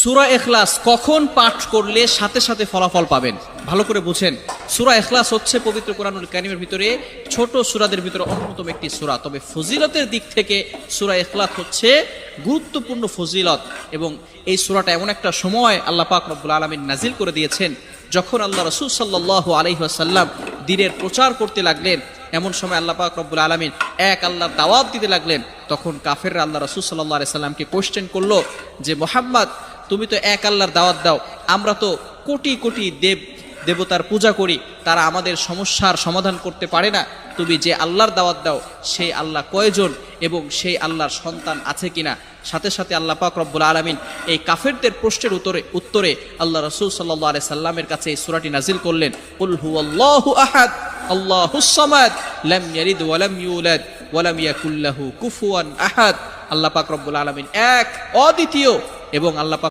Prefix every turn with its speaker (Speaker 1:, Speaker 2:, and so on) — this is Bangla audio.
Speaker 1: সূরা ইখলাস কখন পাঠ করলে সাথে সাথে ফলাফল পাবেন? ভালো করে বুঝেন, সূরা ইখলাস হচ্ছে পবিত্র কোরআনুল কারীমের ভিতরে ছোট সূরাদের ভিতরে অন্যতম একটি সূরা। তবে ফজিলতের দিক থেকে সূরা ইখলাস হচ্ছে গুরুত্বপূর্ণ ফজিলত, এবং এই সূরাটা এমন একটা সময় আল্লাহ পাক রব্বুল আলামিন নাজিল করে দিয়েছেন যখন আল্লাহ রাসূল সাল্লাল্লাহু আলাইহি ওয়াসাল্লাম দ্বীনের প্রচার করতে লাগলেন। এমন সময় আল্লাহ পাক রব্বুল আলামিন এক আল্লাহর দাওয়াত দিতে লাগলেন। তখন কাফেররা আল্লাহ রাসূল সাল্লাল্লাহু আলাইহি সাল্লামকে কোশ্চেন করলো যে, মুহাম্মদ, তুমি তো এক আল্লাহর দাওয়াত দাও, আমরা তো কোটি কোটি দেবতার পূজা করি, তারা আমাদের সমস্যার সমাধান করতে পারে না। তুমি যে আল্লাহর দাওয়াত দাও সেই আল্লাহ কয়জন এবং সেই আল্লাহর সন্তান আছে কিনা? সাথে সাথে আল্লাহ পাক রব্বুল আলামিন এই কাফেরদের প্রশ্নের উত্তরে আল্লাহ রাসূল সাল্লাল্লাহু আলাইহি সাল্লামের কাছে এই সূরাটি নাজিল করলেন, কুল হুয়াল্লাহু আহাদ আল্লাহুস সামাদ লাম ইয়ালিদ ওয়া লাম ইউলাদ ওয়া লাম ইয়াকুল লাহু কুফুয়ান আহাদ। আল্লাহ পাক রব্বুল আলামিন এক, অদ্বিতীয়, এবং আল্লাহ পাক